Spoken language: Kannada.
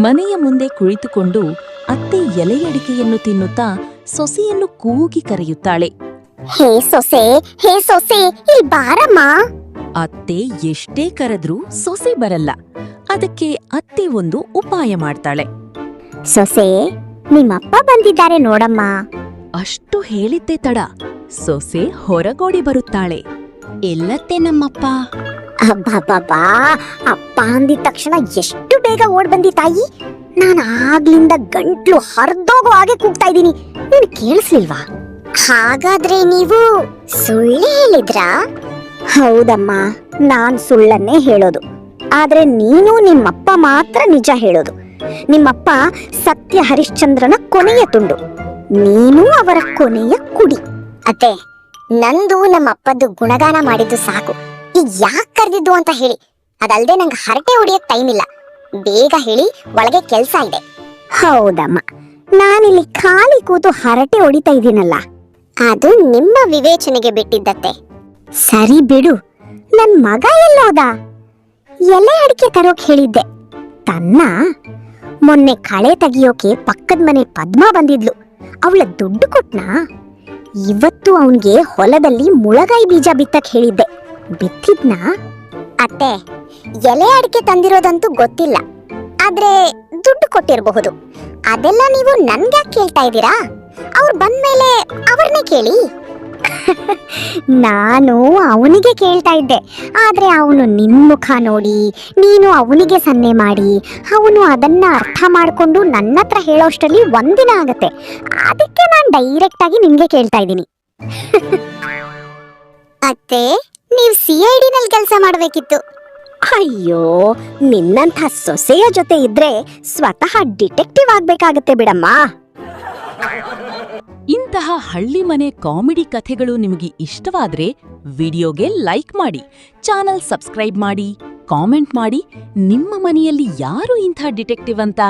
ಮನೆಯ ಮುಂದೆ ಕುಳಿತುಕೊಂಡು ಅತ್ತೆ ಎಲೆಯಡಿಕೆಯನ್ನು ತಿನ್ನುತ್ತಾ ಸೊಸೆಯನ್ನು ಕೂಗಿ ಕರೆಯುತ್ತಾಳೆ. ಹೇ ಸೊಸೆ, ಹೇ ಸೊಸೆ, ಇಲ್ಲಿ ಬಾರಮ್ಮ. ಅತ್ತೆ ಎಷ್ಟೇ ಕರೆದ್ರೂ ಸೊಸೆ ಬರಲ್ಲ. ಅದಕ್ಕೆ ಅತ್ತೆ ಒಂದು ಉಪಾಯ ಮಾಡ್ತಾಳೆ. ಸೊಸೆ, ನಿಮ್ಮಪ್ಪ ಬಂದಿದ್ದಾರೆ ನೋಡಮ್ಮ. ಅಷ್ಟು ಹೇಳಿದ್ದೆ ತಡ ಸೊಸೆ ಹೊರಗೋಡಿ ಬರುತ್ತಾಳೆ. ಎಲ್ಲತ್ತೆ ನಮ್ಮಪ್ಪ? ಅಬ್ಬಬ್ಬಬ್ಬಾ, ಅಪ್ಪ ಅಂದಿದ ತಕ್ಷಣ ಎಷ್ಟು ಬೇಗ ಓಡ್ ಬಂದಿ ತಾಯಿ. ನಾನು ಆಗ್ಲಿಂದ ಗಂಟ್ಲು ಹರಿದೋಗೋ ಹಾಗೆ ಕೂಗ್ತಾ ಇದ್ದೀನಿ, ನೀನು ಕೇಳಿಸ್ಲಿಲ್ವಾ? ಹಾಗಾದ್ರೆ ನೀವು ಸುಳ್ಳು ಹೇಳಿದ್ರಾ? ಹೌದಮ್ಮ, ನಾನ್ ಸುಳ್ಳನ್ನೇ ಹೇಳೋದು. ಆದ್ರೆ ನೀನು ನಿಮ್ಮಪ್ಪ ಮಾತ್ರ ನಿಜ ಹೇಳೋದು. ನಿಮ್ಮಪ್ಪ ಸತ್ಯ ಹರಿಶ್ಚಂದ್ರನ ಕೊನೆಯ ತುಂಡು, ನೀನು ಅವರ ಕೊನೆಯ ಕುಡಿ. ಅತ್ತೆ, ನಂದು ನಮ್ಮಪ್ಪದ್ದು ಗುಣಗಾನ ಮಾಡಿದ್ದು ಸಾಕು. ಈಗ ಯಾಕೆ ಕರೆದಿದ್ದು ಅಂತ ಹೇಳಿ. ಅದಲ್ದೆ ನಂಗೆ ಹರಟೆ ಹೊಡಿಯಕ್ ಟೈಮ್ ಇಲ್ಲ. ಬೇಗ ಹೇಳಿ, ಒಳಗೆ ಕೆಲ್ಸ ಇದೆ. ಹೌದಮ್ಮ, ನಾನಿಲ್ಲಿ ಖಾಲಿ ಕೂತು ಹರಟೆ ಹೊಡಿತಾ ಇದ್ದೀನಲ್ಲ, ಅದು ನಿಮ್ಮ ವಿವೇಚನೆಗೆ ಬಿಟ್ಟಿದ್ದತ್ತೆ. ಸರಿ ಬಿಡು, ನನ್ ಮಗ ಎಲ್ಲೋದ? ಎಲೆ ಅಡಿಕೆ ತರೋಕ್ ಹೇಳಿದ್ದೆ. ತನ್ನ ಮೊನ್ನೆ ಕಳೆ ತೆಗಿಯೋಕೆ ಪಕ್ಕದ ಮನೆ ಪದ್ಮ ಬಂದಿದ್ಲು, ಅವಳ ದುಡ್ಡು ಕೊಟ್ನಾ? ಇವತ್ತು ಅವನ್ಗೆ ಹೊಲದಲ್ಲಿ ಮುಳಗಾಯಿ ಬೀಜ ಬಿತ್ತಕ್ ಹೇಳಿದ್ದೆ, ಬಿತ್ತಿದ್ನಾ? ಅತ್ತೆ, ಎಲೆ ಅಡಿಕೆ ತಂದಿರೋದಂತೂ ಗೊತ್ತಿಲ್ಲ, ಆದ್ರೆ ದುಡ್ಡು ಕೊಟ್ಟಿರಬಹುದು. ಅದೆಲ್ಲ ನೀವು ನನ್ಗ್ಯಾಕೆ ಕೇಳ್ತಾ ಇದ್ದೀರಾ? ಅವ್ರು ಬಂದ್ಮೇಲೆ ಅವ್ರನ್ನೇ ಕೇಳಿ. ನಾನು ಅವನಿಗೆ ಕೇಳ್ತಾ ಇದ್ದೆ, ಆದ್ರೆ ಅವನು ನಿನ್ ಮುಖ ನೋಡಿ, ನೀನು ಅವನಿಗೆ ಸನ್ನೆ ಮಾಡಿ, ಅವನು ಅದನ್ನ ಅರ್ಥ ಮಾಡ್ಕೊಂಡು ನನ್ನ ಹತ್ರ ಹೇಳೋಷ್ಟರಲ್ಲಿ ಒಂದಿನ ಆಗತ್ತೆ. ಅದಕ್ಕೆ ನಾನು ಡೈರೆಕ್ಟ್ ಆಗಿ ನಿಮ್ಗೆ ಕೇಳ್ತಾ ಇದ್ದೀನಿ. ಅತ್ತೆ, ನೀವು CID ನಲ್ಲಿ ಕೆಲಸ ಮಾಡ್ಬೇಕಿತ್ತು. ಅಯ್ಯೋ, ನಿನ್ನಂಥ ಸೊಸೆಯ ಜೊತೆ ಇದ್ರೆ ಸ್ವತಃ ಡಿಟೆಕ್ಟಿವ್ ಆಗ್ಬೇಕಾಗತ್ತೆ ಬಿಡಮ್ಮ. ಇಂತಹ ಹಳ್ಳಿ ಮನೆ ಕಾಮಿಡಿ ಕಥೆಗಳು ನಿಮಗೆ ಇಷ್ಟವಾದ್ರೆ ವಿಡಿಯೋಗೆ ಲೈಕ್ ಮಾಡಿ, ಚಾನಲ್ ಸಬ್ಸ್ಕ್ರೈಬ್ ಮಾಡಿ, ಕಾಮೆಂಟ್ ಮಾಡಿ. ನಿಮ್ಮ ಮನೆಯಲ್ಲಿ ಯಾರು ಇಂಥ ಡಿಟೆಕ್ಟಿವ್ ಅಂತ